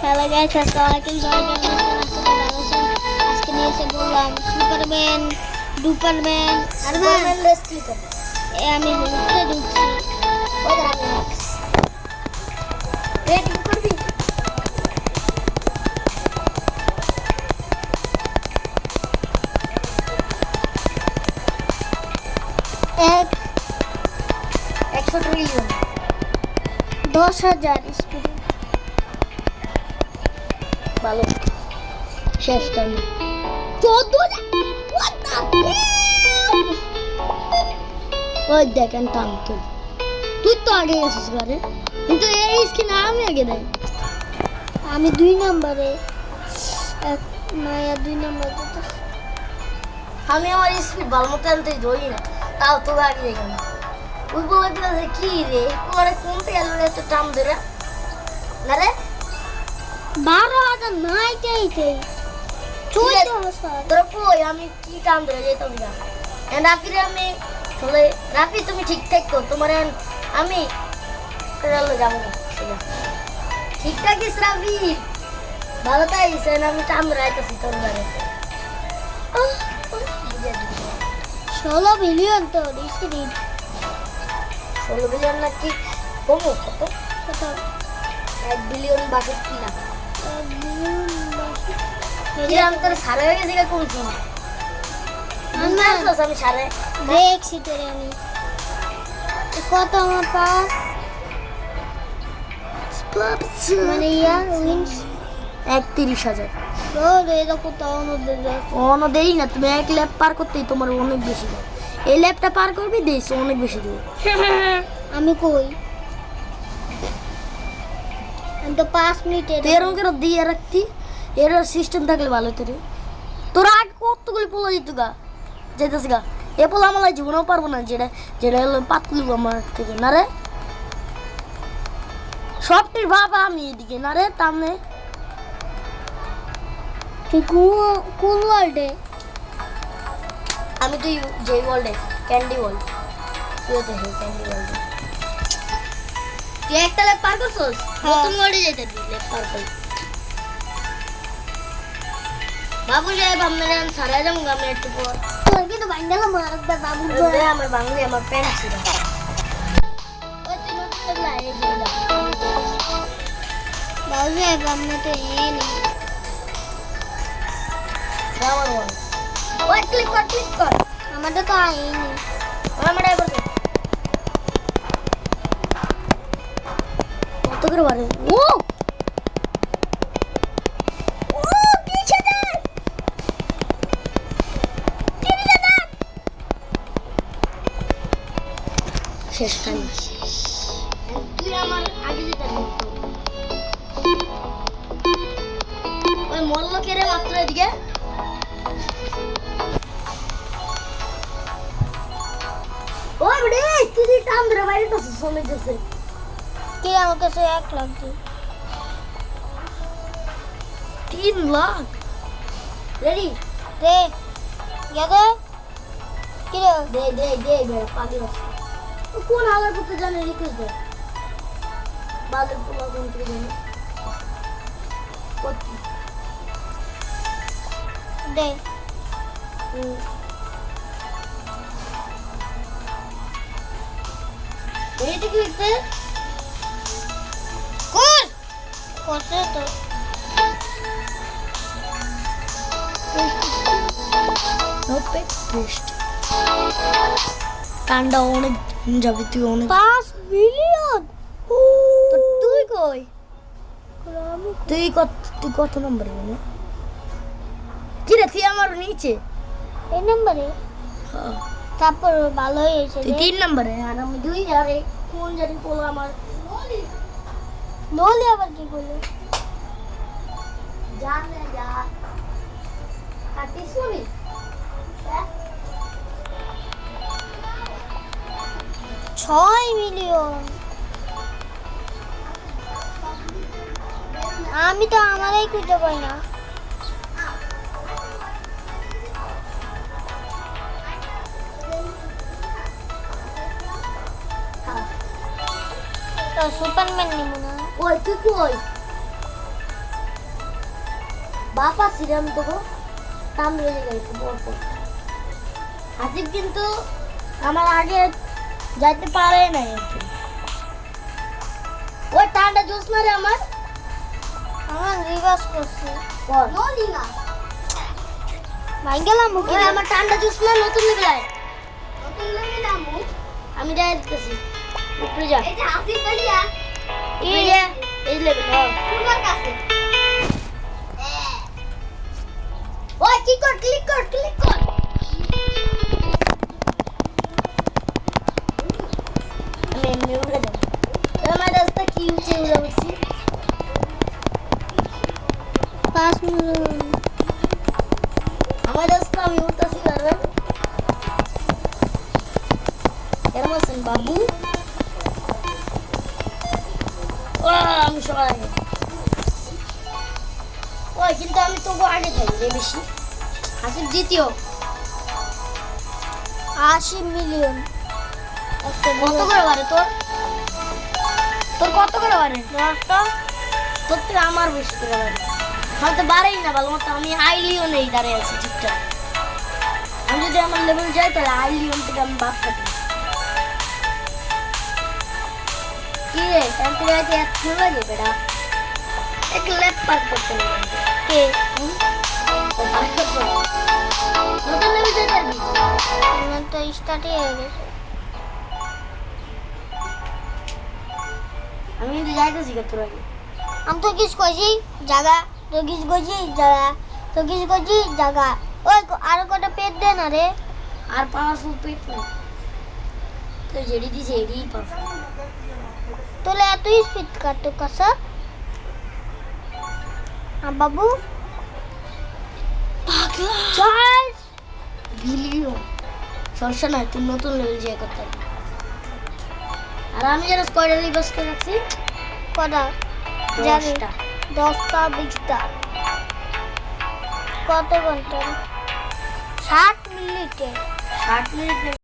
Hello guys, আসসালামু আলাইকুম। আজকে নিয়ে এসে বললাম সুপারম্যান ডুপারম্যান সুপারম্যান রেস্কিউ করবে। আমি হলুদে ঢুকছি। রেটিং করবি? এক 100 ট্রিলিয়ন 10,000 স্পিড। ভালো শেষ টাইম 14,000। ওই দেখেন টান তুই তো আগে গেছিস ঘরে, কিন্তু এই স্কিন আমি আগে দেয়। আমি 2 নম্বরে, মায়া 2 নম্বর। আমি আমার স্পিড ভালো মতো আনতে ধরি না, তাও তো আগে দেখে না। ওই বলে যে কি রে তোমার কোনটা গেল রে, তো টাম ধরে না রে 12,000 নাইটাইতে তোর কই আমি কি টাম ধরে যেতাম না। রাফিরে আমি চলে, রাফি তুমি ঠিকঠাক কর, তোমার আমি যাবো না ঠিকঠাক ইস রাফি, ভালো তাই আমি টাম ধরে আইতেছি তোর ঘরে। 16 বিলিয়ন তো স্ক্রিন, 16 বিলিয়ন না কি কমো কত 1 বিলিয়ন 62 লাখ। 1 বিলিয়ন 62 আমি তোর সারা হয়ে গেছে কোন সময় আমি সারা দেখছি তোরে। আমি কত আমার পাস মানে উইন্স 31,000। অন্য দেরি না, তুমি এক ল্যাব পার করতেই তোমার অনেক বেশি দেয়। এই ল্যাবটা পার করবি দিয়েছে অনেক বেশি দেবে। আমি কই আমি তো 5 মিনিটে এরকম করে দিয়ে রাখতি, এর সিস্টেম থাকলে ভালো হতো রে। তোরা আগে কতগুলি পোলা দিত গা যেতেছে গা, এ পোলা আমার জীবনেও পারবো না, যেটা যেটা হলো পাতলি আমার থেকে না রে। সবটির বাবা আমি এদিকে না রে তামনে। তুই কোন ওয়ার্ল্ডে? আমি তো যে ওয়ার্ল্ডে ক্যান্ডি ওয়ার্ল্ড। তুই তো হে ক্যান্ডি ওয়ার্ল্ডে তুই একটা লেপ পার করছস, নতুন ওয়ার্ল্ডে যেতে দিই লেপ পার কর। বাবু যাই আমরা সারা যাবো আমি একটু পর। তোর কিন্তু বাঙ্গালা মারবে বাবু রে, আমার বাংলা আমার প্যান্ট ছিল। ওই তুই নতুন লাগে দিলা বাবু যাই আমরা তো এই নেই রাওয়ার ওয়াল। ওই ক্লিক কর আমাদের তো আইনি আমরা এবার কত করে বাড়ে। ও শেষ টাইম তুই আমার আগে যেতে ওই মল্ল কেড়ে মাত্র এদিকে ওই বড়ে তুই টাম ধরে বাইরে তো সময় যাচ্ছে কে আমার কাছে 1 লাখ দে 3 লাখ রেডি দে ইয়াদে কি রে দে মেরা পাগল আছে কোন হালার করতে জানে রিকোয়েস্ট দে বালের পোলা কোন থেকে জানে কত দে এইটা কি করতে কর করতে তো নোপে পেস্ট কান্ডা অনেক যাবে তুই অনেক 5 বিলিয়ন। তো তুই কই তুই কত নম্বরে মানে কি রে তুই আমার নিচে এই নম্বরে? হ্যাঁ তারপর ভালো হয়েছে তুই 3 নম্বরে আর আমি 2 আরে কোন জানি পোলা আমার নলি আবার কি করলে জানে যা কাটিস নলি 6 মিলিয়ন। আমি তো আমারই খুঁজে পাই না। সুপারম্যান নিব না। ওই তুই কই বাপা সিরাম তো কাম রেগে গেছে বড়। হাসিব কিন্তু আমার আগে যাইতে পারে না একটু। ওই ঠান্ডা জুস না রে আমার রিভার্স করছে কর নো লিনা ভাই গেলাম মুখে। আমার ঠান্ডা জুস না নতুন লেগে নতুন লেগে না মু আমি যাই দিতেছি উপরে যা। এই যে হাসিব ভাইয়া এই লেগে তোমার কাছে ওই কি কর ক্লিক কর আমি এমনি উড়ে যাব। আমার রাস্তা কি উঠে উড়ে উঠছি 5 মিনিট আমার রাস্তা আমি উঠতেছি কারণ কেমন আছেন বাবু? ও আমি সবাই ওই কিন্তু আমি তবু আগে থাকি রে বেশি। হাসিব জিতিও 80 মিলিয়ন। কত করে বাড়ে তোর কত করে বাড়ে? 10টা। তোর থেকে আমার বেশি করে বাড়ে। আমার তো বাড়েই না ভালো মতো। আমি আইলিও নেই দাঁড়িয়ে আছি ঠিকঠাক। আমি যদি আমার লেভেল যাই তাহলে আইলিয়ন থেকে আমি বাদ থাকি। কি রে ক্যাম্পে যাইতে এত লাগে বেটা? এক লেপ পার করতে লাগে কে নতুন লেভেল যেতে পারবি? আমার তো স্টার্টই হয়ে গেছে। আমি কিন্তু যাইতেছি তোর আগে। আমি তো কিছু কইছি জায়গা তো কিছু কইছি জায়গা ওই আর কটা পেট দে না রে। আর পাওয়ারফুল পেট নেই তো যেডি দিছে এডি পারফেক্ট। তোলে এত স্পিড কাটো কাসা বাবু পাগলা চার্জ ভিলিও সমস্যা নাই। তুই নতুন লেভেল যে করতে পারবি। আর আমি যারা স্কোয়াডে রিভার্স করে রাখছি কটা জানি 10টা 20টা কত ঘন্টা 60 মিনিটে 60 মিনিট